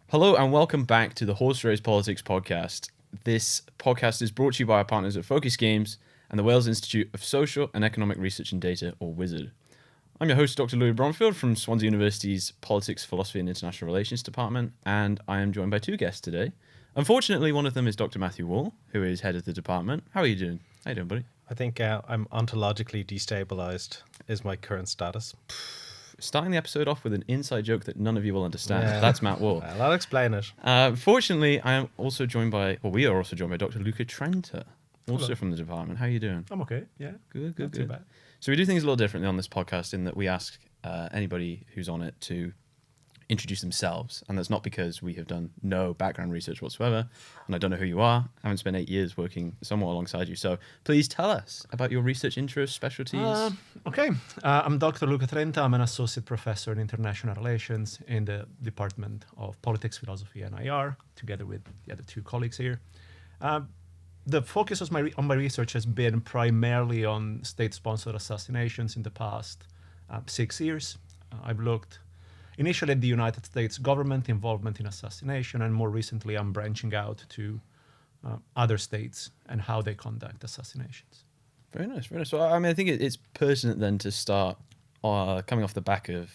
Hello and welcome back to the Horse Race Politics podcast. This podcast is brought to you by our partners at Focus Games and the Wales Institute of Social and Economic Research and Data, or WIZARD. I'm your host, Dr Louis Bromfield from Swansea University's Politics, Philosophy and International Relations Department, and I am joined by two guests today. Unfortunately, one of them is Dr Matthew Wall, who is head of the department. How are you doing? How you doing, buddy? I think I'm ontologically destabilized is my current status. Starting the episode off with an inside joke that none of you will understand. Yeah. That's Matt Wall. Well, I'll explain it. Fortunately, we are also joined by Dr Luca Trenta, also Hello. From the department. How are you doing? I'm okay, yeah. Good. Not too bad. So we do things a little differently on this podcast in that we ask anybody who's on it to introduce themselves. And that's not because we have done no background research whatsoever. And I don't know who you are. I haven't spent 8 years working somewhat alongside you. So please tell us about your research interests, specialties. Okay. I'm Dr Luca Trenta. I'm an associate professor in international relations in the Department of Politics, Philosophy and IR, together with the other two colleagues here. The focus of my research has been primarily on state-sponsored assassinations in the past 6 years. I've looked initially at the United States government involvement in assassination, and more recently I'm branching out to other states and how they conduct assassinations. Very nice, very nice. So, I mean, I think it's pertinent then to start coming off the back of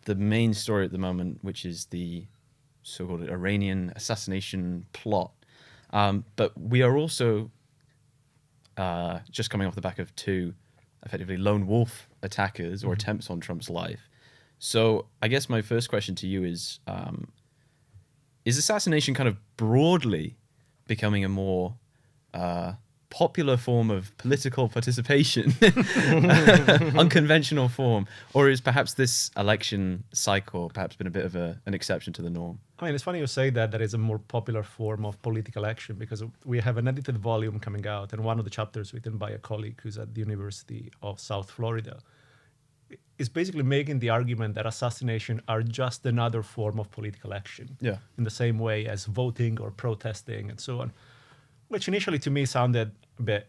the main story at the moment, which is the so-called Iranian assassination plot. But we are also just coming off the back of two effectively lone wolf attackers or attempts on Trump's life. So I guess my first question to you is assassination kind of broadly becoming a more popular form of political participation, unconventional form, or is perhaps this election cycle perhaps been a bit of an exception to the norm? I mean, it's funny you say that is a more popular form of political action, because we have an edited volume coming out, and one of the chapters written by a colleague who's at the University of South Florida is basically making the argument that assassination are just another form of political action, in the same way as voting or protesting and so on, which initially to me sounded a bit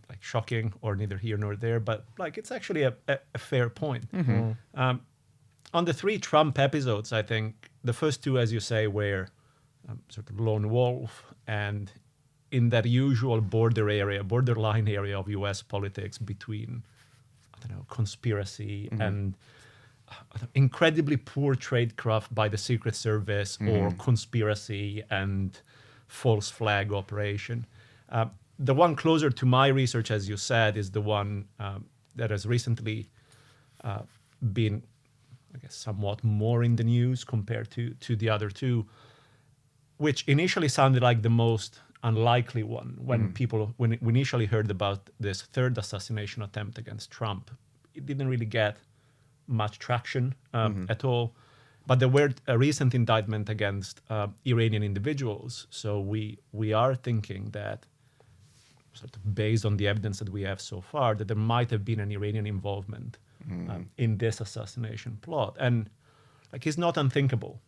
like shocking or neither here nor there, but like it's actually a fair point. Mm-hmm. On the three Trump episodes, I think the first two, as you say, were sort of lone wolf and in that usual borderline area of US politics between conspiracy and incredibly poor tradecraft by the Secret Service or conspiracy and false flag operation. The one closer to my research, as you said, is the one that has recently been, I guess, somewhat more in the news compared to the other two, which initially sounded like the most unlikely one when we initially heard about this third assassination attempt against Trump. It didn't really get much traction at all, but there were a recent indictment against Iranian individuals. So we are thinking that, sort of based on the evidence that we have so far, that there might have been an Iranian involvement in this assassination plot. And like, it's not unthinkable.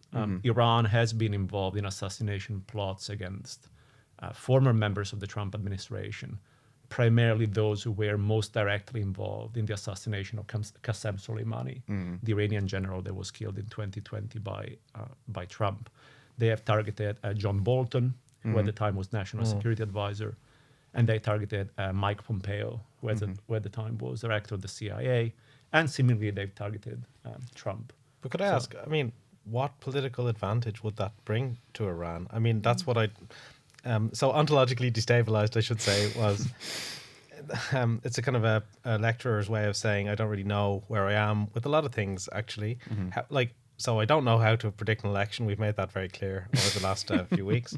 Iran has been involved in assassination plots against former members of the Trump administration, primarily those who were most directly involved in the assassination of Qassem Soleimani, the Iranian general that was killed in 2020 by Trump. They have targeted John Bolton, who at the time was National Security Advisor, and they targeted Mike Pompeo, who at the time was director of the CIA, and similarly they've targeted Trump. But could I ask, I mean, what political advantage would that bring to Iran? I mean, that's what so ontologically destabilized, I should say, was it's a kind of a lecturer's way of saying I don't really know where I am with a lot of things, actually. So I don't know how to predict an election. We've made that very clear over the last few weeks.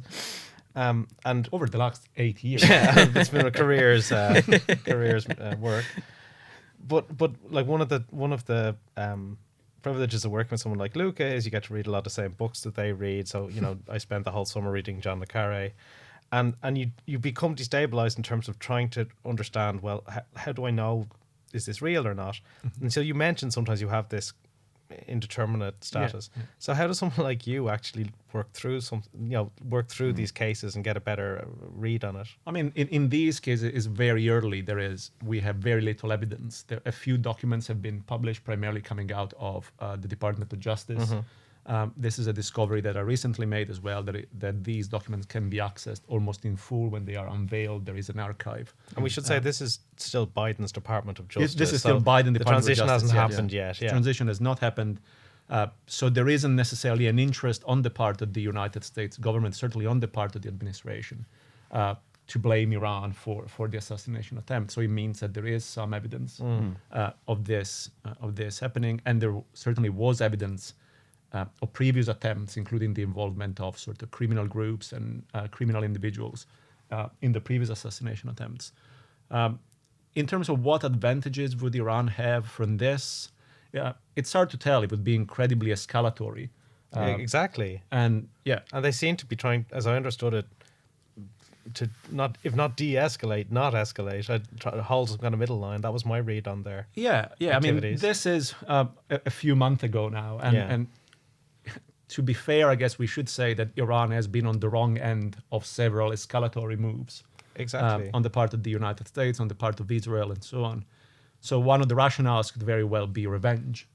And over the last 8 years. Yeah, it's been a career's work. But like one of the privileges of working with someone like Luca is you get to read a lot of the same books that they read. So, I spent the whole summer reading John le Carré, and you become destabilized in terms of trying to understand, well, how do I know, is this real or not? And so you mentioned sometimes you have this indeterminate status. Yeah. So how does someone like you actually work through these cases and get a better read on it? I mean, in these cases, it's very early. We have very little evidence. A few documents have been published, primarily coming out of the Department of Justice. This is a discovery that I recently made as well, that these documents can be accessed almost in full when they are unveiled. There is an archive. And we should say this is still Biden's Department of Justice. This is still Biden Department of Justice. The transition hasn't happened yet. The transition has not happened. So there isn't necessarily an interest on the part of the United States government, certainly on the part of the administration, to blame Iran for the assassination attempt. So it means that there is some evidence of this happening, and there certainly was evidence of previous attempts, including the involvement of sort of criminal groups and criminal individuals in the previous assassination attempts. In terms of what advantages would Iran have from this, it's hard to tell. It would be incredibly escalatory. Exactly. And they seem to be trying, as I understood it, to not, if not de-escalate, not escalate. I hold some kind of middle line. That was my read on their activities. I mean, this is a few months ago now, and to be fair, I guess we should say that Iran has been on the wrong end of several escalatory moves. Exactly. On the part of the United States, on the part of Israel, and so on. So one of the rationales could very well be revenge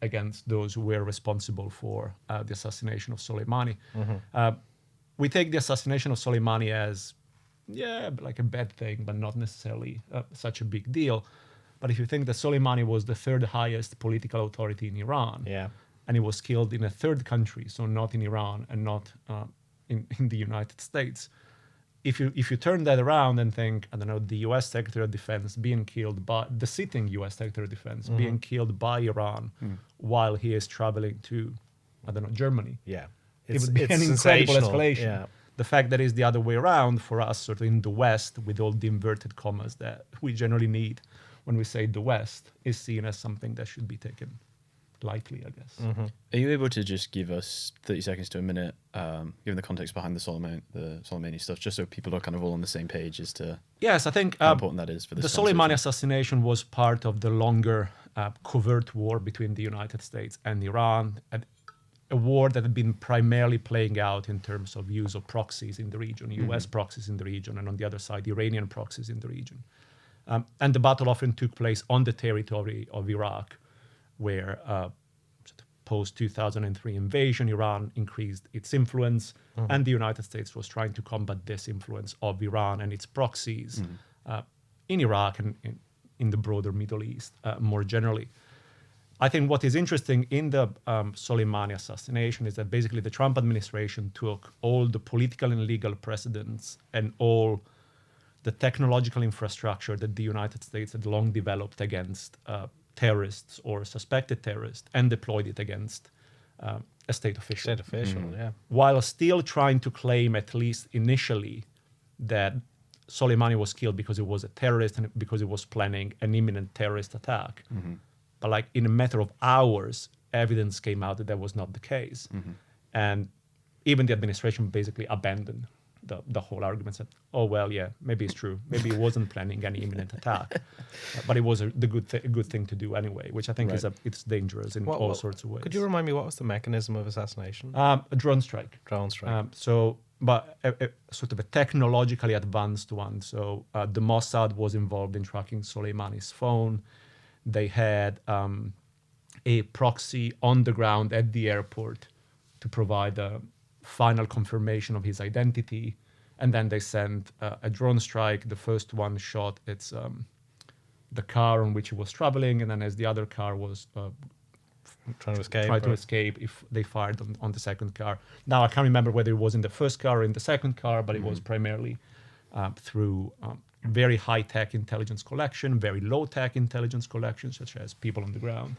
against those who were responsible for the assassination of Soleimani. We take the assassination of Soleimani as, like a bad thing, but not necessarily such a big deal. But if you think that Soleimani was the third highest political authority in Iran, and he was killed in a third country, so not in Iran and not in the United States, if you turn that around and think, I don't know, the U.S. Secretary of Defense being killed by the sitting U.S. Secretary of Defense being killed by Iran while he is traveling to, I don't know, Germany. It would be an incredible escalation. The fact that it's the other way around for us, sort of in the West, with all the inverted commas that we generally need when we say the West, is seen as something that should be taken lightly, I guess. Are you able to just give us 30 seconds to a minute, given the context behind the Soleimani stuff, just so people are kind of all on the same page as to I think how important that is for this the Soleimani assassination was part of the longer covert war between the United States and Iran, a war that had been primarily playing out in terms of use of proxies in the region, US proxies in the region, and on the other side, Iranian proxies in the region. And the battle often took place on the territory of Iraq, where post-2003 invasion, Iran increased its influence, and the United States was trying to combat this influence of Iran and its proxies in Iraq and in the broader Middle East more generally. I think what is interesting in the Soleimani assassination is that basically the Trump administration took all the political and legal precedents and all the technological infrastructure that the United States had long developed against terrorists or suspected terrorists and deployed it against a state official. While still trying to claim, at least initially, that Soleimani was killed because he was a terrorist and because he was planning an imminent terrorist attack. But like in a matter of hours, evidence came out that was not the case. And even the administration basically abandoned the whole argument, said, oh, well, yeah, maybe it's true. Maybe he wasn't planning any imminent attack. But it was a good thing to do anyway, which I think it's dangerous in all sorts of ways. Could you remind me, what was the mechanism of assassination? A drone strike. But sort of a technologically advanced one. So the Mossad was involved in tracking Soleimani's phone. They had a proxy on the ground at the airport to provide a final confirmation of his identity. And then they sent a drone strike. The first one shot the car on which he was traveling. And then as the other car was trying to escape, if they fired on the second car. Now, I can't remember whether it was in the first car or in the second car, but it was primarily through very high-tech intelligence collection, very low-tech intelligence collection, such as people on the ground,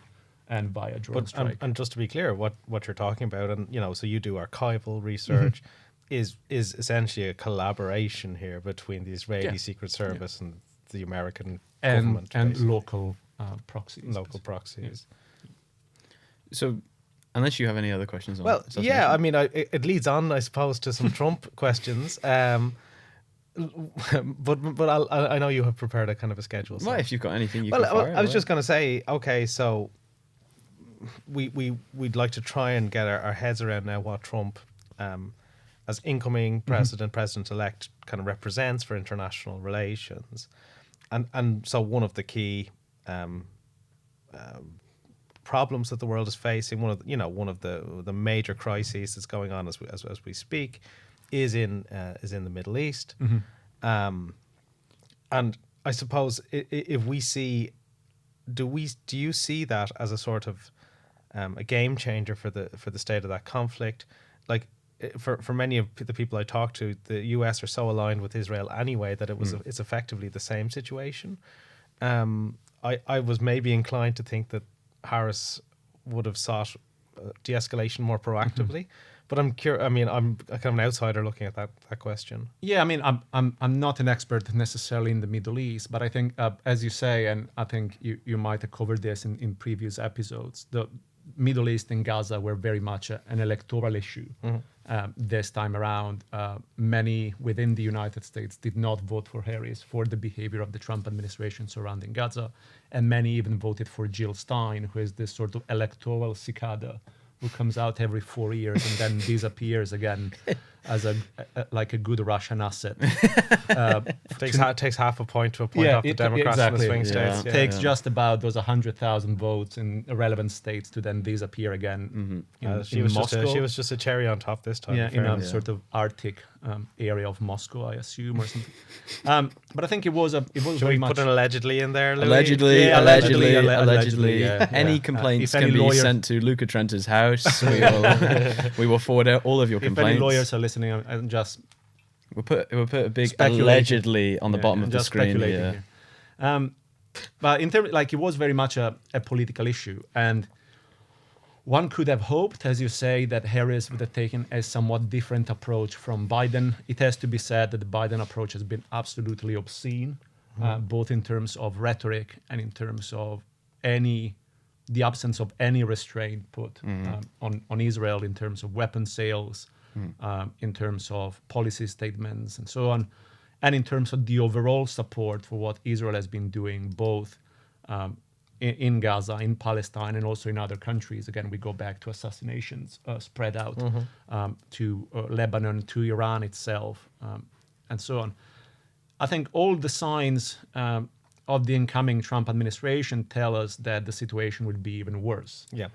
and by a drone strike. And just to be clear, what you're talking about, and so you do archival research, is essentially a collaboration here between the Israeli Secret Service and the American government. And local proxies. Local proxies. So, unless you have any other questions on I mean, it leads on, I suppose, to some Trump questions. But I know you have prepared a kind of a schedule. So. Well, if you've got anything you can fire. I was just going to say, okay, so we'd like to try and get our heads around now what Trump, as incoming president-elect, kind of represents for international relations. And so one of the key problems that the world is facing, one of the major crises that's going on as we speak, is in the Middle East. And I suppose if we see, do you see that as a sort of a game changer for the state of that conflict? Like, for many of the people I talk to, the US are so aligned with Israel anyway that it's effectively the same situation. I was maybe inclined to think that Harris would have sought de-escalation more proactively, but I'm curious. I mean, I'm kind of an outsider looking at that question. Yeah, I mean, I'm not an expert necessarily in the Middle East, but I think, as you say, and I think you might have covered this in previous episodes, the Middle East and Gaza were very much an electoral issue this time around. Many within the United States did not vote for Harris for the behavior of the Trump administration surrounding Gaza, and many even voted for Jill Stein, who is this sort of electoral cicada who comes out every 4 years and then disappears again as like a good Russian asset. Takes half a point to appoint off the Democrats in the swing states. Yeah. Takes just about those 100,000 votes in relevant states to then disappear again. She was just a cherry on top this time. Yeah, in a sort of Arctic area of Moscow, I assume, or something. But I think it was Should very we much put an allegedly in there, Louis? Allegedly. Yeah. Any complaints If any can be sent to Luca Trenta's house. We will forward out all of your If complaints. any lawyers are listening, I'm just We'll put a big speculating. allegedly on the bottom of the just screen. speculating here. But in terms, like, it was very much a political issue, and one could have hoped, as you say, that Harris would have taken a somewhat different approach from Biden. It has to be said that the Biden approach has been absolutely obscene, both in terms of rhetoric and in terms of the absence of any restraint put on Israel in terms of weapon sales, in terms of policy statements and so on, and in terms of the overall support for what Israel has been doing, both in Gaza, in Palestine, and also in other countries. Again, we go back to assassinations spread out to Lebanon, to Iran itself, and so on. I think all the signs of the incoming Trump administration tell us that the situation would be even worse. Yeah.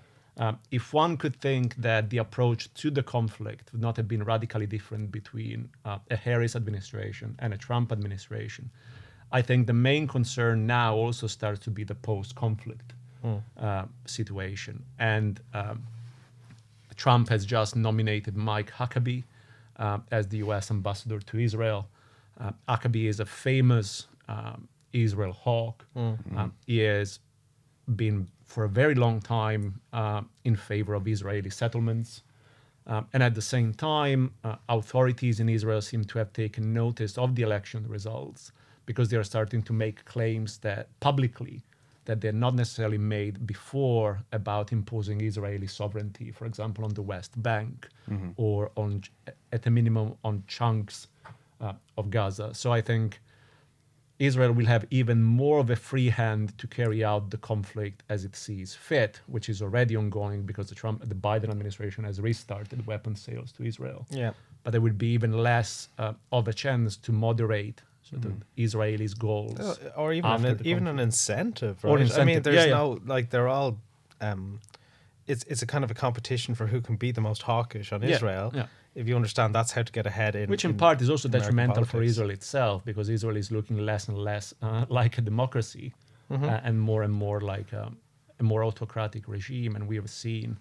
If one could think that the approach to the conflict would not have been radically different between a Harris administration and a Trump administration, I think the main concern now also starts to be the post-conflict situation. And Trump has just nominated Mike Huckabee as the U.S. ambassador to Israel. Huckabee is a famous Israel hawk. He has been for a very long time in favor of Israeli settlements. And at the same time, authorities in Israel seem to have taken notice of the election results, because they are starting to make claims that publicly that they're not necessarily made before about imposing Israeli sovereignty, for example, on the West Bank or at a minimum on chunks of Gaza. So I think Israel will have even more of a free hand to carry out the conflict as it sees fit, which is already ongoing because the Biden administration has restarted weapon sales to Israel. Yeah. But there will be even less of a chance to moderate sort of Israelis' goals, or even an incentive. Right? Or incentive. I mean, there's they're all. It's a kind of a competition for who can be the most hawkish on Israel. Yeah. If you understand, that's how to get ahead in. Which in part is also American detrimental for politics. Israel itself, because Israel is looking less and less like a democracy and more like a more autocratic regime. And we have seen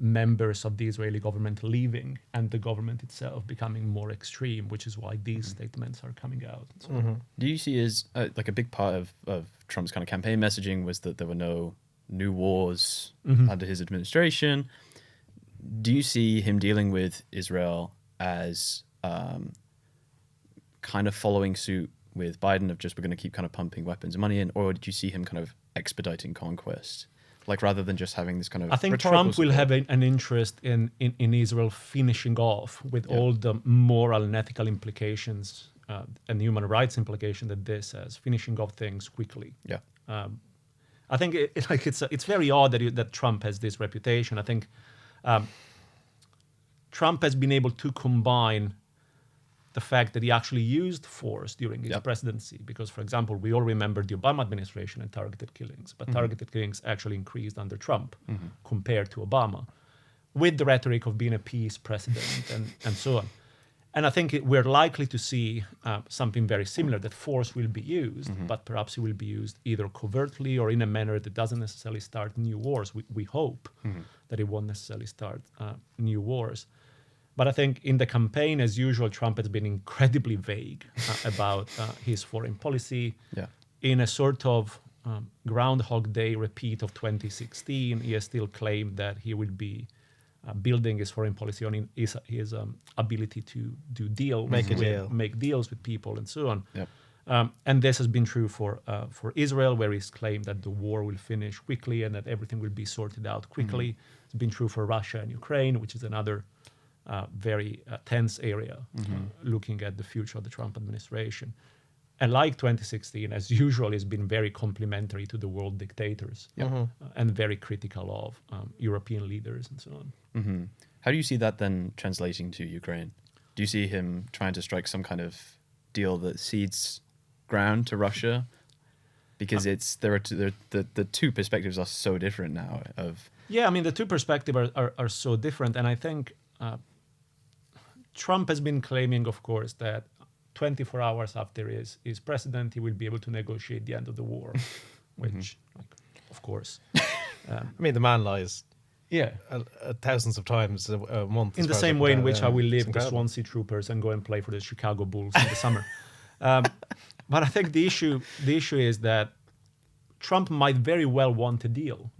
members of the Israeli government leaving and the government itself becoming more extreme, which is why these statements are coming out. So Do you see as like a big part of Trump's kind of campaign messaging was that there were no new wars under his administration? Do you see him dealing with Israel as kind of following suit with Biden of just we're going to keep kind of pumping weapons and money in, or did you see him kind of expediting conquest, like rather than just having this kind of? I think rhetorical Trump will support? have an interest in Israel finishing off with all the moral and ethical implications and human rights implications that this has, finishing off things quickly. Yeah. I think it's very odd that Trump has this reputation. I think Trump has been able to combine the fact that he actually used force during his Yep. presidency. Because, for example, we all remember the Obama administration and targeted killings, but targeted killings actually increased under Trump compared to Obama, with the rhetoric of being a peace president and so on. And I think we're likely to see something very similar, that force will be used, but perhaps it will be used either covertly or in a manner that doesn't necessarily start new wars. We hope that it won't necessarily start new wars. But I think in the campaign, as usual, Trump has been incredibly vague about his foreign policy. Yeah. In a sort of Groundhog Day repeat of 2016, he has still claimed that he will be building his foreign policy on his ability to do deals, make deals with people, and so on. Yep. And this has been true for Israel, where he's claimed that the war will finish quickly and that everything will be sorted out quickly. It's been true for Russia and Ukraine, which is another very tense area, looking at the future of the Trump administration. And like 2016, as usual, has been very complimentary to the world dictators and very critical of European leaders and so on. Mm-hmm. How do you see that then translating to Ukraine? Do you see him trying to strike some kind of deal that cedes ground to Russia? Because the two perspectives are so different now. Yeah, I mean, the two perspectives are so different. And I think Trump has been claiming, of course, that 24 hours after he's president, he will be able to negotiate the end of the war, which, of course. I mean, the man lies Yeah. thousands of times a month. In the same way in which I will leave the Swansea Troopers and go and play for the Chicago Bulls in the summer. But I think the issue is that Trump might very well want a deal.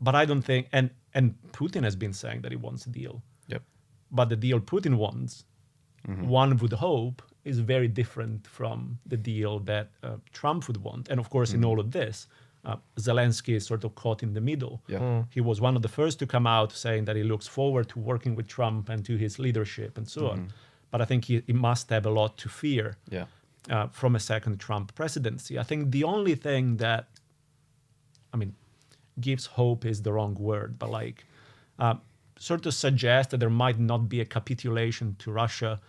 But I don't think, and Putin has been saying that he wants a deal. Yep. But the deal Putin wants, one would hope, is very different from the deal that Trump would want. And of course, in all of this, Zelensky is sort of caught in the middle. Yeah. He was one of the first to come out saying that he looks forward to working with Trump and to his leadership and so on. But I think he must have a lot to fear from a second Trump presidency. I think the only thing that, gives hope is the wrong word, but sort of suggests that there might not be a capitulation to Russia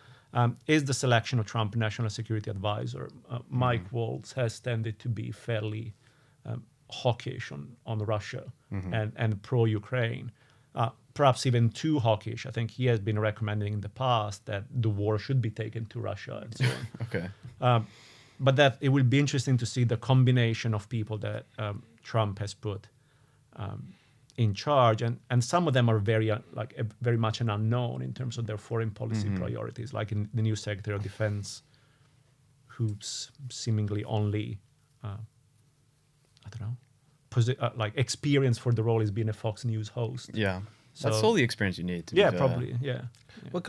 is the selection of Trump National Security Advisor. Mike Waltz has tended to be fairly hawkish on Russia and pro-Ukraine, perhaps even too hawkish. I think he has been recommending in the past that the war should be taken to Russia and so on. Okay. But that it will be interesting to see the combination of people that Trump has put in charge, and some of them are very much an unknown in terms of their foreign policy priorities, like in the new Secretary of Defense, who's seemingly only experience for the role is being a Fox News host. Yeah. So, that's all the experience you need. Yeah, probably. Yeah. Well,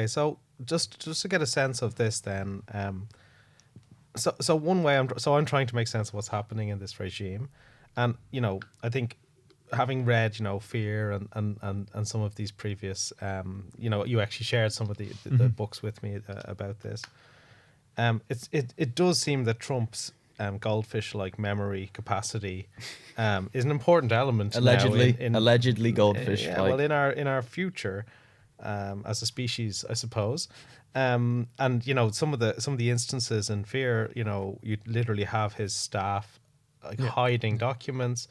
so just to get a sense of this then, so one way I'm trying to make sense of what's happening in this regime. And, I think having read, Fear and some of these previous, you actually shared some of the books with me about this. It does seem that Trump's goldfish-like memory capacity is an important element. Allegedly goldfish. Yeah, well, in our future as a species, I suppose. And some of the instances in Fear, you literally have his staff hiding documents.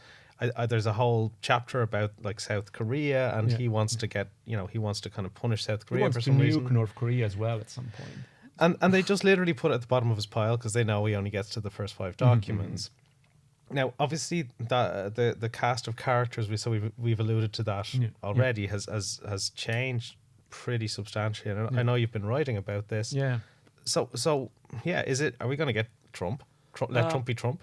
There's a whole chapter about South Korea, and he wants to get, he wants to kind of punish South Korea for some reason. He wants to nuke North Korea as well at some point. And they just literally put it at the bottom of his pile because they know he only gets to the first 5 documents. Now, obviously, the cast of characters we've alluded to that already has changed pretty substantially. And I know you've been writing about this. Yeah. So yeah, are we going to get Trump? Let Trump be Trump?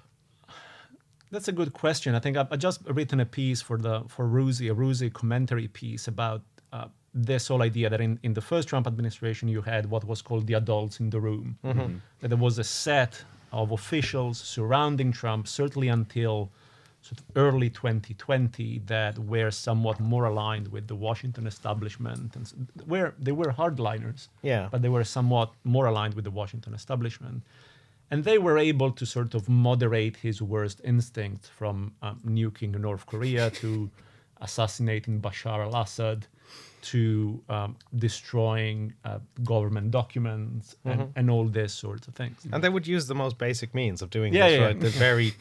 That's a good question. I think I've just written a piece for Ruzi, a Ruzi commentary piece about this whole idea that in the first Trump administration you had what was called the adults in the room. That there was a set of officials surrounding Trump, certainly until sort of early 2020, that were somewhat more aligned with the Washington establishment, and where they were hardliners, but they were somewhat more aligned with the Washington establishment. And they were able to sort of moderate his worst instincts, from nuking North Korea to assassinating Bashar al-Assad to destroying government documents and all these sorts of things. And they would use the most basic means of doing Yeah, this, yeah. right? The very,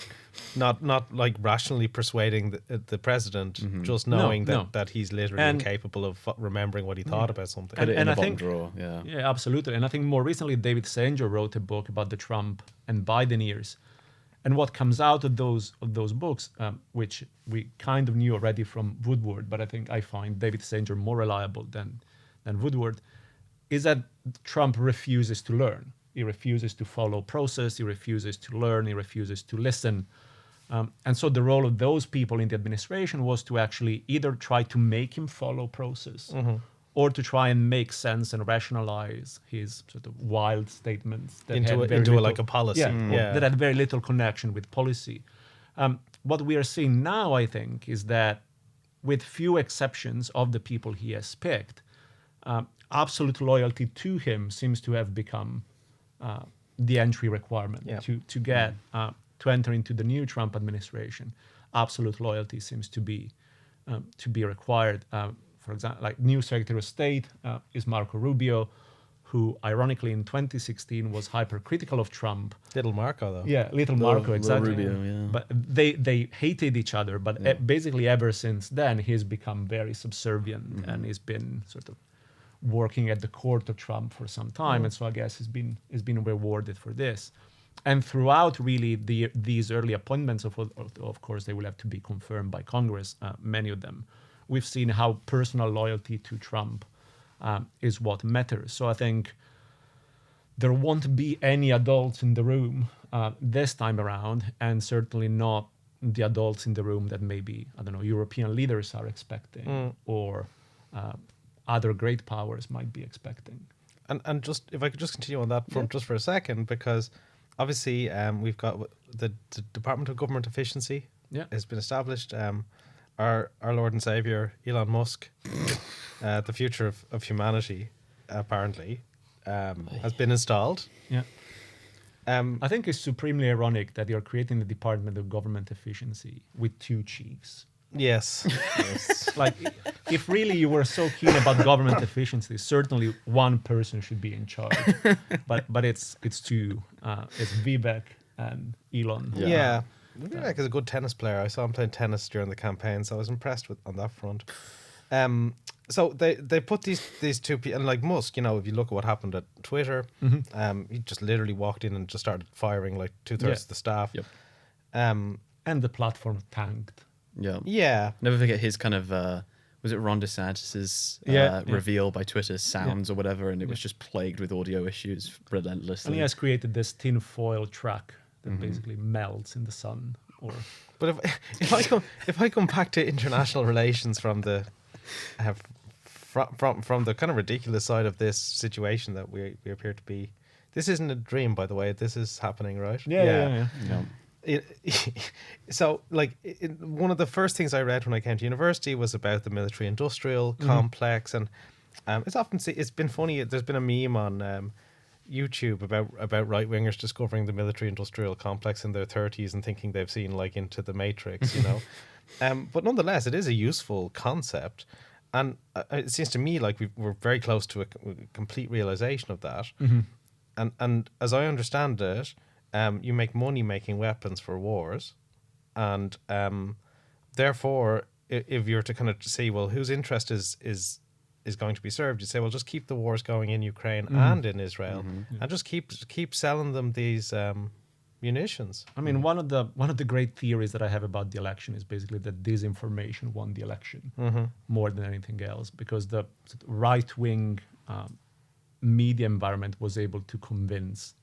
not like rationally persuading the president, just knowing no. that he's literally And- incapable of remembering what he thought about something. Put it in and the I bottom think- drawer. Yeah. Yeah, absolutely. And I think more recently, David Sanger wrote a book about the Trump and Biden years. And what comes out of those books, which we kind of knew already from Woodward, but I think I find David Sanger more reliable than Woodward, is that Trump refuses to learn. He refuses to follow process. He refuses to learn. He refuses to listen. And so the role of those people in the administration was to actually either try to make him follow process or to try and make sense and rationalize his sort of wild statements that Into had a- very into a, little- like, a policy. Yeah. that had very little connection with policy. What we are seeing now, I think, is that with few exceptions of the people he has picked, absolute loyalty to him seems to have become the entry requirement Yeah. to get to enter into the new Trump administration. Absolute loyalty seems to be required. For example, like new Secretary of State is Marco Rubio, who ironically in 2016 was hypercritical of Trump. Little Marco, though. Yeah, little Little- Marco, little exactly. Rubio, yeah. But they hated each other. But basically, ever since then, he's become very subservient, and he's been sort of working at the court of Trump for some time. And so I guess he's been rewarded for this. And throughout really these early appointments, of course, they will have to be confirmed by Congress. Many of them, we've seen how personal loyalty to Trump is what matters. So I think there won't be any adults in the room this time around, and certainly not the adults in the room that maybe, I don't know, European leaders are expecting or other great powers might be expecting. And just if I could just continue on that front just for a second, because obviously we've got the Department of Government Efficiency has been established. Our Lord and Savior Elon Musk, the future of humanity, apparently, has been installed. Yeah. I think it's supremely ironic that you're creating the Department of Government Efficiency with two chiefs. Yes. Yes. Like, if really you were so keen about government efficiency, certainly one person should be in charge. But it's two. It's Vivek and Elon. Yeah. Vivek is a good tennis player. I saw him playing tennis during the campaign, so I was impressed on that front. So they put these two people, and like Musk, if you look at what happened at Twitter, he just literally walked in and just started firing like 2/3 of the staff. Yep. And the platform tanked. Yeah. Yeah. Never forget his kind of was it Ron DeSantis's reveal by Twitter sounds or whatever, and it was just plagued with audio issues relentlessly. And he has created this tin foil track that basically melts in the sun. But if I come back to international relations from the from the kind of ridiculous side of this situation that we appear to be, this isn't a dream, by the way. This is happening, right? Yeah. So, one of the first things I read when I came to university was about the military-industrial complex, and it's been funny. There's been a meme on YouTube about right-wingers discovering the military-industrial complex in their 30s and thinking they've seen into the Matrix, But nonetheless, it is a useful concept, and it seems to me like we're very close to a complete realization of that. And as I understand it, you make money making weapons for wars, and therefore, if you're to kind of see, well, whose interest is going to be served, you say, well, just keep the wars going in Ukraine and in Israel, and just keep selling them these munitions. I mean, one of the great theories that I have about the election is basically that disinformation won the election more than anything else, because the right-wing media environment was able to convince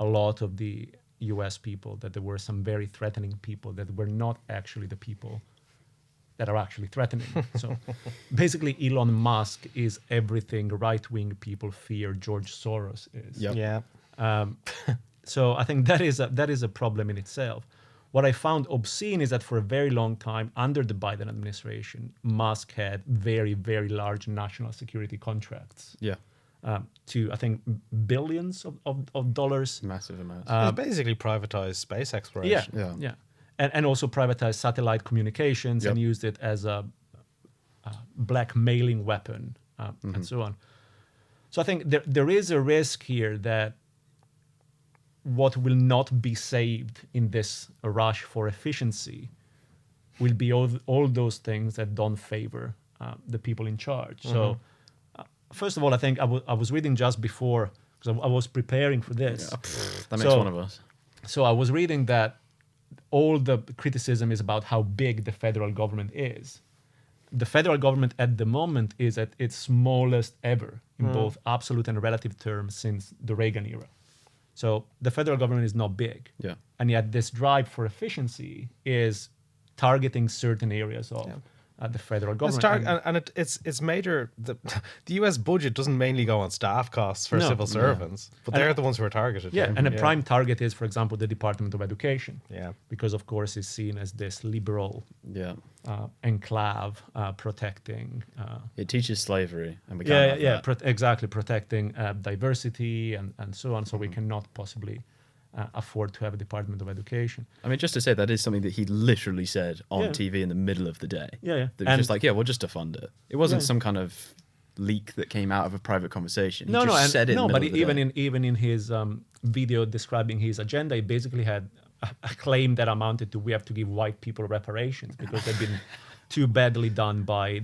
a lot of the US people that there were some very threatening people that were not actually the people that are actually threatening. So basically, Elon Musk is everything right-wing people fear George Soros is. Yep. Yeah. So I think that is a problem in itself. What I found obscene is that for a very long time under the Biden administration, Musk had very, very large national security contracts. Yeah. To, I think, billions of dollars. Massive amounts. It's basically privatized space exploration. Yeah. And also privatized satellite communications and used it as blackmailing weapon, and so on. So I think there is a risk here that what will not be saved in this rush for efficiency will be all those things that don't favor the people in charge. So first of all, I think I was reading just before, because I was preparing for this. That makes one of us. So I was reading that all the criticism is about how big the federal government is. The federal government at the moment is at its smallest ever in both absolute and relative terms since the Reagan era. So the federal government is not big. Yeah. And yet this drive for efficiency is targeting certain areas of the federal government. It's major. The U.S. budget doesn't mainly go on staff costs for civil servants, but they're the ones who are targeted. Yeah, and a prime target is, for example, the Department of Education. Yeah, because of course it's seen as this liberal enclave protecting. It teaches slavery, and we can't have that. Exactly, protecting diversity and so on. So we cannot possibly afford to have a Department of Education. I mean, just to say, that is something that he literally said on TV in the middle of the day. Yeah. That was just like, we'll just defund it. It wasn't some kind of leak that came out of a private conversation. He just said it in the middle of the day. Even in his video describing his agenda, he basically had a claim that amounted to, we have to give white people reparations because they've been too badly done by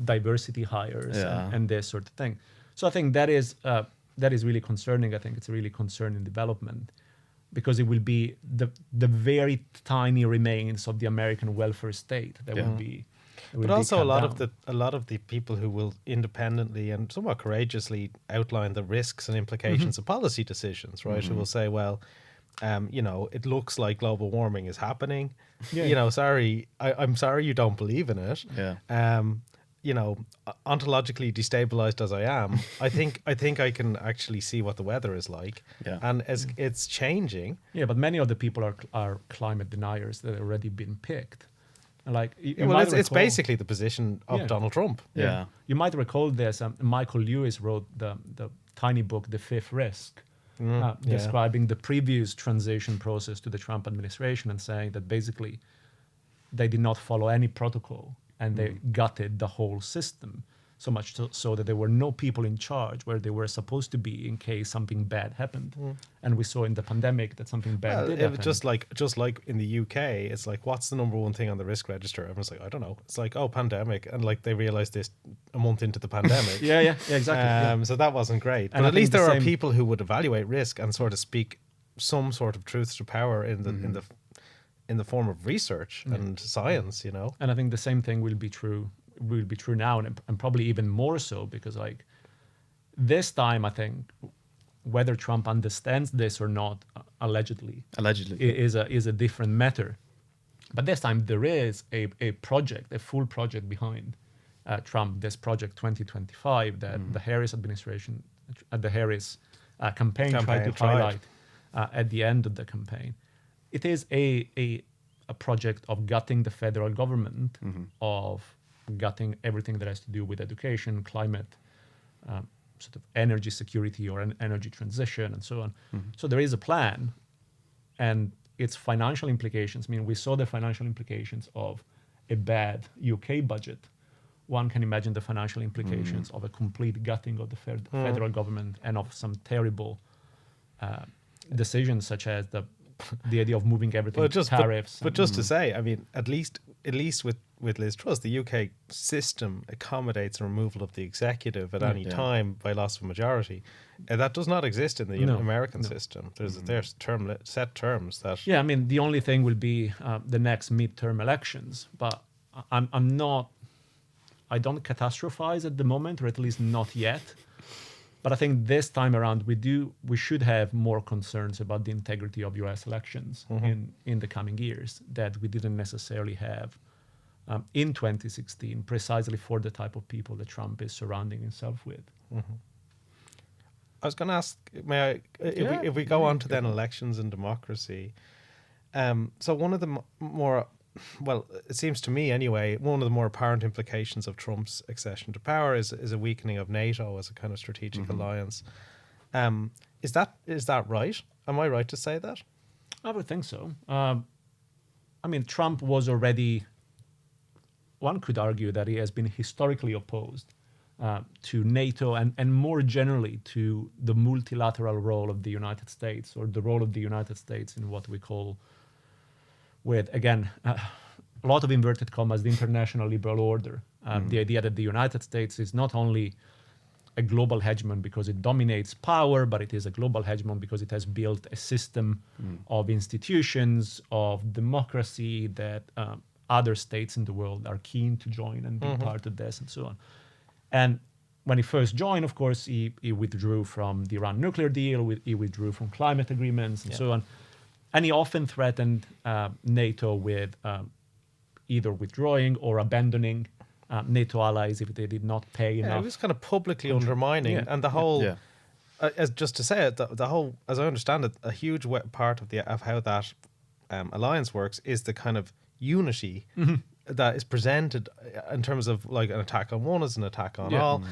diversity hires and this sort of thing. So I think that is really concerning. I think it's a really concerning development, because it will be the very tiny remains of the American welfare state that will be. But also a lot of the people who will independently and somewhat courageously outline the risks and implications of policy decisions, right? Who will say, well, it looks like global warming is happening. I'm sorry you don't believe in it. Ontologically destabilized as I am, I think I can actually see what the weather is like, and as it's changing. Yeah, but many of the people are climate deniers that have already been picked. Like, it's basically the position of Donald Trump. Yeah, you might recall this. Michael Lewis wrote the tiny book, The Fifth Risk, describing the previous transition process to the Trump administration and saying that basically they did not follow any protocol. And they gutted the whole system, so much so that there were no people in charge where they were supposed to be in case something bad happened. And we saw in the pandemic that something bad did happen. Just like in the UK, it's like, what's the number one thing on the risk register? Everyone's like, I don't know. It's like, oh, pandemic. And like they realized this a month into the pandemic. Exactly. So that wasn't great. And but at least there are people who would evaluate risk and sort of speak some sort of truth to power in the form of research and science, And I think the same thing will be true now, and probably even more so, because like this time, I think whether Trump understands this or not, allegedly is a different matter. But this time there is a full project behind Trump, this project 2025 that the Harris administration, the Harris campaign tried to highlight at the end of the campaign. It is a project of gutting the federal government, of gutting everything that has to do with education, climate, sort of energy security or an energy transition, and so on. So there is a plan, and its financial implications. I mean, we saw the financial implications of a bad UK budget. One can imagine the financial implications of a complete gutting of the federal government and of some terrible decisions, such as the idea of moving everything to tariffs. But just to say, I mean, at least with Liz Truss, the UK system accommodates the removal of the executive at any time by loss of majority. That does not exist in the American system. There's set terms that. Yeah, I mean, the only thing will be the next midterm elections. But I don't catastrophize at the moment, or at least not yet. But I think this time around we should have more concerns about the integrity of US elections in the coming years that we didn't necessarily have in 2016, precisely for the type of people that Trump is surrounding himself with. I was going to ask, if we go on to then elections and democracy. So one of the more, well, it seems to me anyway, one of the more apparent implications of Trump's accession to power is a weakening of NATO as a kind of strategic alliance. Is that right? Am I right to say that? I would think so. I mean, Trump was already one could argue that he has been historically opposed to NATO and more generally to the multilateral role of the United States, or the role of the United States in what we call, with, again, a lot of inverted commas, the international liberal order. The idea that the United States is not only a global hegemon because it dominates power, but it is a global hegemon because it has built a system of institutions, of democracy that other states in the world are keen to join and be part of this, and so on. And when he first joined, of course, he withdrew from the Iran nuclear deal, he withdrew from climate agreements, and so on. And he often threatened NATO with either withdrawing or abandoning NATO allies if they did not pay enough. It was kind of publicly undermining, and the whole, as just to say it, the whole, as I understand it, a huge part of how that alliance works is the kind of unity that is presented in terms of like an attack on one is an attack on all.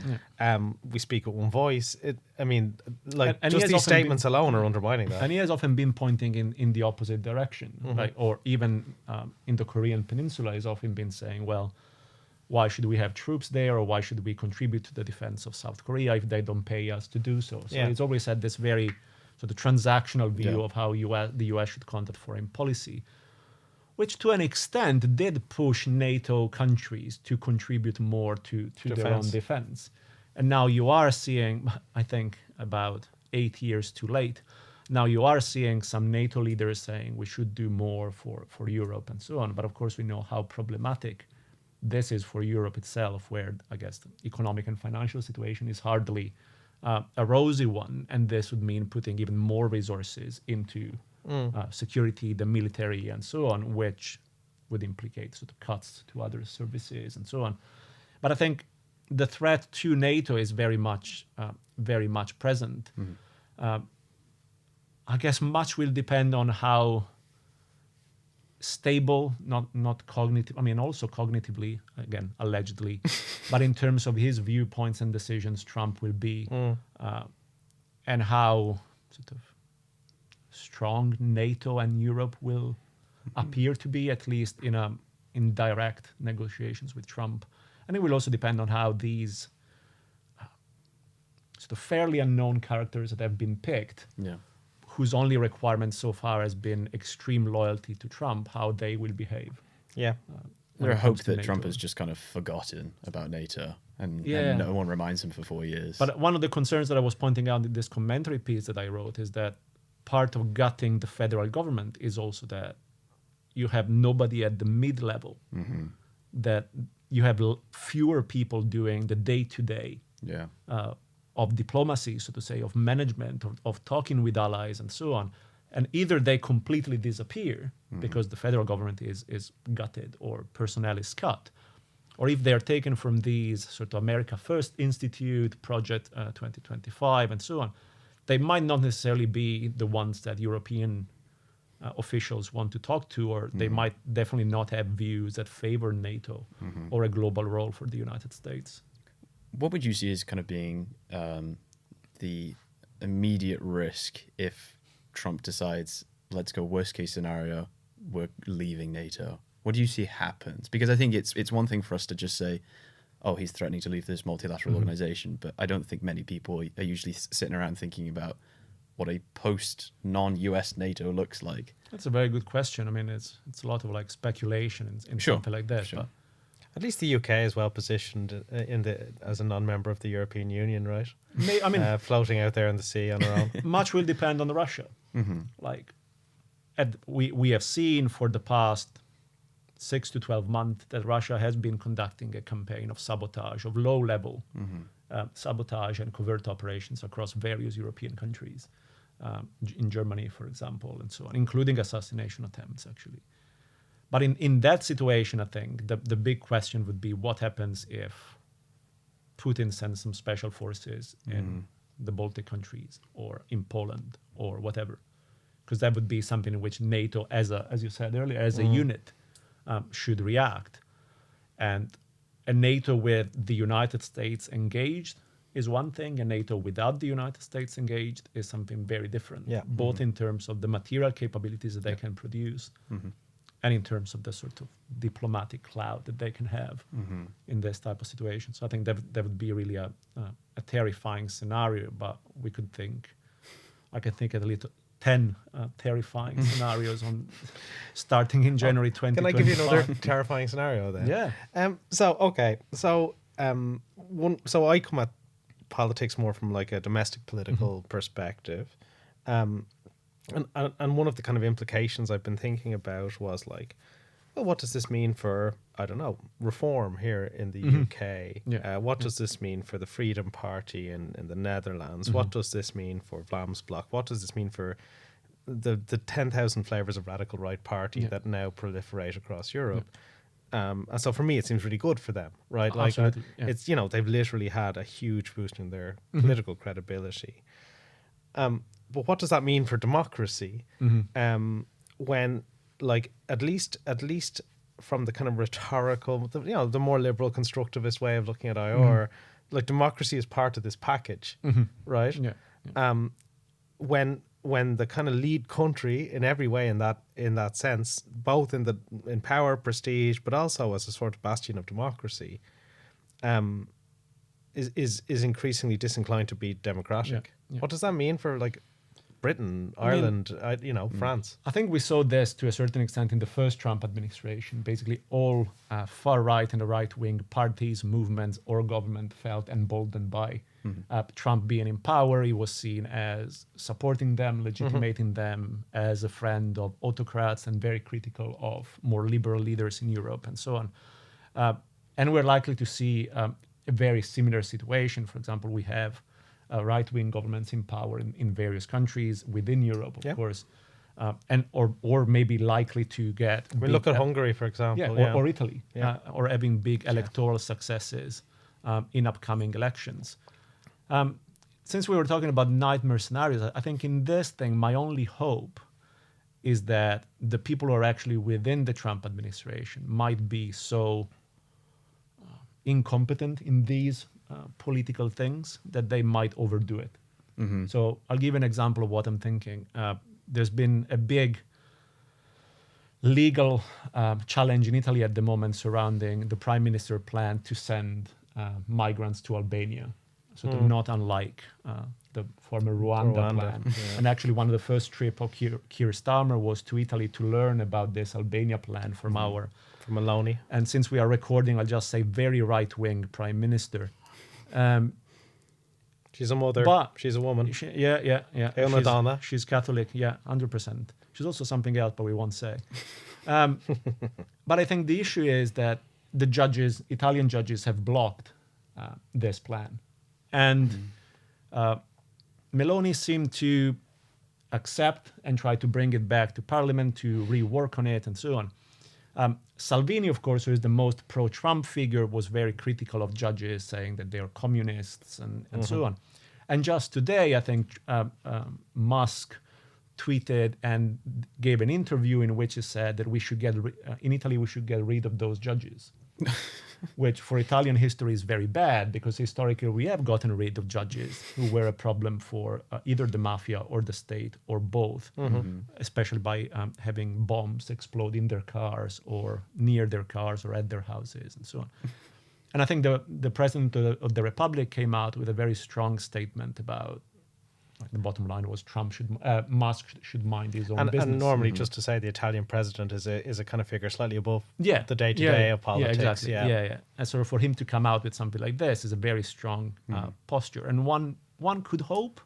We speak with one voice. And just these statements alone are undermining that. And he has often been pointing in the opposite direction, right? Or even in the Korean Peninsula, he's often been saying, well, why should we have troops there, or why should we contribute to the defense of South Korea if they don't pay us to do so? So he's always had this very sort of transactional view of how the US should conduct foreign policy, which to an extent did push NATO countries to contribute more to their own defense. And now you are seeing, I think about 8 years too late, now you are seeing some NATO leaders saying we should do more for Europe and so on. But of course we know how problematic this is for Europe itself, where I guess the economic and financial situation is hardly a rosy one. And this would mean putting even more resources into security, the military, and so on, which would implicate sort of cuts to other services and so on. But I think the threat to NATO is very much present. I guess much will depend on how stable, not cognitive, I mean also cognitively, again, allegedly, but in terms of his viewpoints and decisions, Trump will be, and how sort of strong NATO and Europe will appear to be, at least in direct negotiations with Trump. And it will also depend on how these sort of fairly unknown characters that have been picked, whose only requirement so far has been extreme loyalty to Trump, how they will behave. There are hopes that Trump has just kind of forgotten about NATO and no one reminds him for 4 years. But one of the concerns that I was pointing out in this commentary piece that I wrote is that part of gutting the federal government is also that you have nobody at the mid-level, that you have fewer people doing the day-to-day of diplomacy, so to say, of management, of talking with allies and so on. And either they completely disappear because the federal government is gutted or personnel is cut, or if they're taken from these sort of America First Institute, Project 2025 and so on, they might not necessarily be the ones that European officials want to talk to, or they might definitely not have views that favor NATO or a global role for the United States. What would you see as kind of being the immediate risk if Trump decides, let's go worst case scenario, we're leaving NATO? What do you see happens? Because I think it's one thing for us to just say, oh, he's threatening to leave this multilateral organization, but I don't think many people are usually sitting around thinking about what a post non-US NATO looks like. That's a very good question. I mean, it's a lot of like speculation in something like that. But at least the UK is well positioned as a non-member of the European Union, right? I mean, floating out there in the sea on our own. Much will depend on Russia. Like, we have seen for the past 6 to 12 months that Russia has been conducting a campaign of sabotage, of low-level sabotage and covert operations across various European countries, in Germany, for example, and so on, including assassination attempts, actually. But in that situation, I think the big question would be what happens if Putin sends some special forces in the Baltic countries or in Poland or whatever, because that would be something in which NATO, as you said earlier, as a unit, should react. And a NATO with the United States engaged is one thing, and NATO without the United States engaged is something very different, both in terms of the material capabilities that they can produce and in terms of the sort of diplomatic clout that they can have in this type of situation. So I think that would be really a terrifying scenario, but I can think at least 10 terrifying scenarios on starting in January 2025. Can I give you another terrifying scenario then? Yeah. So I come at politics more from like a domestic political perspective. And one of the kind of implications I've been thinking about was like, well, what does this mean for, I don't know, reform here in the UK? Yeah. What does this mean for the Freedom Party in the Netherlands? What does this mean for Vlaams Blok? What does this mean for the 10,000 flavours of radical right party that now proliferate across Europe? And so for me, it seems really good for them, right? Like it's, you know, they've literally had a huge boost in their political credibility. But what does that mean for democracy? When, like, at least from the kind of rhetorical, the more liberal constructivist way of looking at IR, like democracy is part of this package, right? When the kind of lead country in every way in that sense, both in power, prestige, but also as a sort of bastion of democracy, is increasingly disinclined to be democratic. What does that mean for like Britain, Ireland, France? I think we saw this to a certain extent in the first Trump administration. Basically, all far right and the right wing parties, movements, or government felt emboldened by Trump being in power. He was seen as supporting them, legitimating them as a friend of autocrats, and very critical of more liberal leaders in Europe and so on. And we're likely to see a very similar situation. For example, we have right-wing governments in power in various countries within Europe, of course, and or maybe likely to get. We look at Hungary, for example, or Italy, or having big electoral successes in upcoming elections. Since we were talking about nightmare scenarios, I think in this thing, my only hope is that the people who are actually within the Trump administration might be so incompetent in these political things that they might overdo it. So I'll give an example of what I'm thinking. There's been a big legal challenge in Italy at the moment surrounding the prime minister plan to send migrants to Albania. So they're not unlike the former Rwanda plan. And actually one of the first trips of Keir Starmer was to Italy to learn about this Albania plan from from Maloney. And since we are recording, I'll just say very right-wing prime minister. She's a mother, but she's a woman. She's Catholic, 100%. She's also something else, but we won't say. But I think the issue is that the Italian judges have blocked this plan. And Meloni seemed to accept and try to bring it back to parliament to rework on it and so on. Salvini, of course, who is the most pro-Trump figure, was very critical of judges, saying that they are communists and so on. And just today, I think Musk tweeted and gave an interview in which he said that we should in Italy, we should get rid of those judges. Which for Italian history is very bad, because historically we have gotten rid of judges who were a problem for either the mafia or the state or both, especially by having bombs explode in their cars or near their cars or at their houses and so on. And I think the president of the Republic came out with a very strong statement about, the bottom line was Musk should mind his own business. And normally, just to say, the Italian president is a kind of figure slightly above the day-to-day of politics. Yeah, exactly. And so for him to come out with something like this is a very strong posture. And one could hope,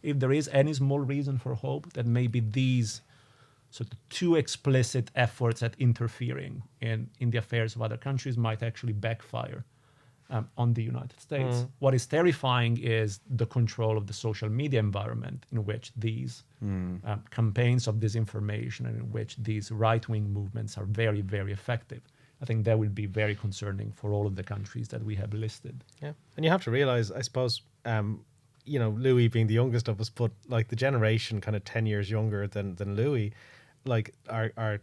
if there is any small reason for hope, that maybe these sort of too explicit efforts at interfering in the affairs of other countries might actually backfire on the United States. What is terrifying is the control of the social media environment in which these campaigns of disinformation and in which these right-wing movements are very, very effective. I think that will be very concerning for all of the countries that we have listed. Yeah, and you have to realize, I suppose, Louis being the youngest of us, but like the generation kind of 10 years younger than Louis, like are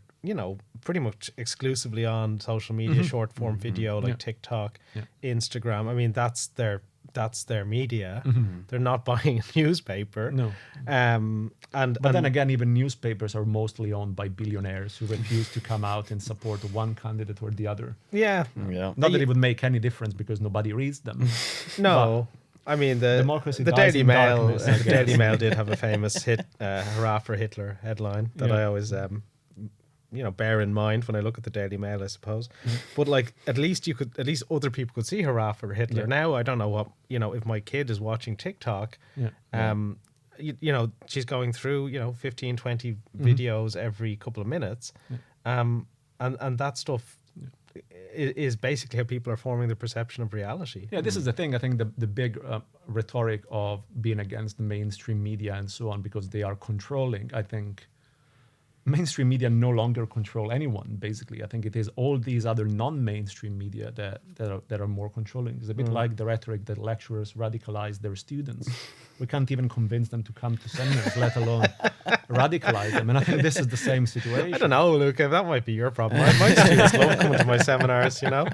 pretty much exclusively on social media, short form video like TikTok, Instagram. I mean, that's their that's their media. They're not buying a newspaper. No. But then again, even newspapers are mostly owned by billionaires who refuse to come out and support one candidate or the other. Yeah. Yeah. Not that it would make any difference because nobody reads them. No. I mean, Democracy the dies Daily in Mail, darkness, I the guess. Daily Mail did have a famous hurrah for Hitler headline that Yeah. I always, bear in mind when I look at the Daily Mail, I suppose. But like, at least other people could see hurrah for Hitler. Yeah. Now, I don't know what, if my kid is watching TikTok, she's going through, 15, 20 videos every couple of minutes. And that stuff is basically how people are forming their perception of reality. Yeah, this is the thing. I think the big rhetoric of being against the mainstream media and so on, because they are controlling, I think mainstream media no longer control anyone, basically. I think it is all these other non-mainstream media that are more controlling. It's a bit like the rhetoric that lecturers radicalize their students. We can't even convince them to come to seminars, let alone radicalize them. And I think this is the same situation. I don't know, Luca, that might be your problem. My students love coming to my seminars, Oh,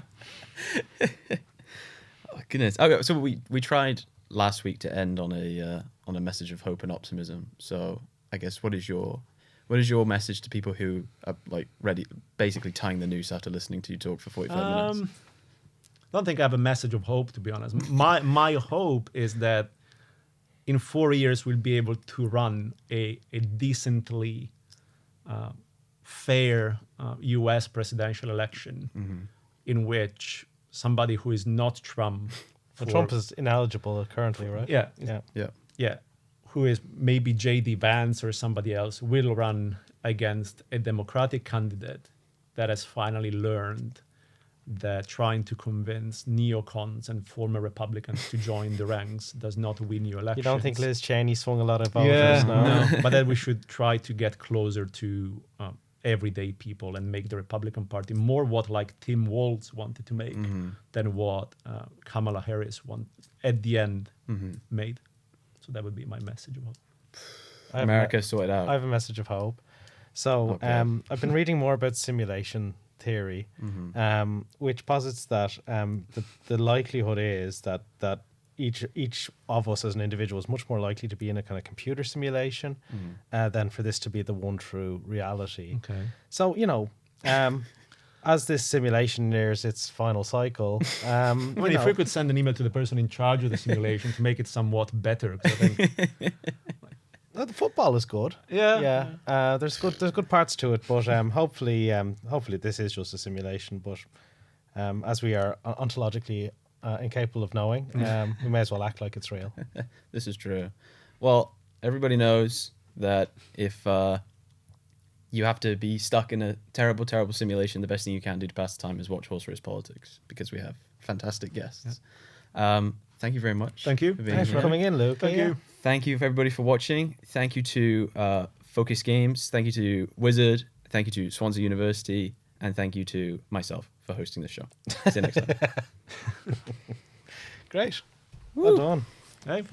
goodness. Okay, so we tried last week to end on a message of hope and optimism. So I guess what is your message to people who are like ready, basically tying the noose after listening to you talk for 45 minutes? I don't think I have a message of hope, to be honest. My hope is that in 4 years we'll be able to run a decently fair U.S. presidential election in which somebody who is not Trump, Trump is ineligible currently, right? Yeah, who is maybe J.D. Vance or somebody else, will run against a Democratic candidate that has finally learned that trying to convince neocons and former Republicans to join the ranks does not win you elections. You don't think Liz Cheney swung a lot of voters? No. But then we should try to get closer to everyday people and make the Republican Party more what like Tim Walz wanted to make than what Kamala Harris at the end made. So that would be my message of hope. America, sort it out. I have a message of hope. So I've been reading more about simulation theory, which posits that the likelihood is that each of us as an individual is much more likely to be in a kind of computer simulation than for this to be the one true reality. Okay. So, as this simulation nears its final cycle, if we could send an email to the person in charge of the simulation to make it somewhat better, 'cause I think the football is good. Yeah. There's good parts to it, but hopefully this is just a simulation. But as we are ontologically incapable of knowing, we may as well act like it's real. This is true. Well, everybody knows that if you have to be stuck in a terrible, terrible simulation, the best thing you can do to pass the time is watch Horse Race Politics, because we have fantastic guests. Thank you very much. Thank you. Thanks for coming in, Luke. Thank you. Thank you for everybody for watching. Thank you to Focus Games. Thank you to Wizard. Thank you to Swansea University. And thank you to myself for hosting the show. See you next time. Great. Well done. Hey.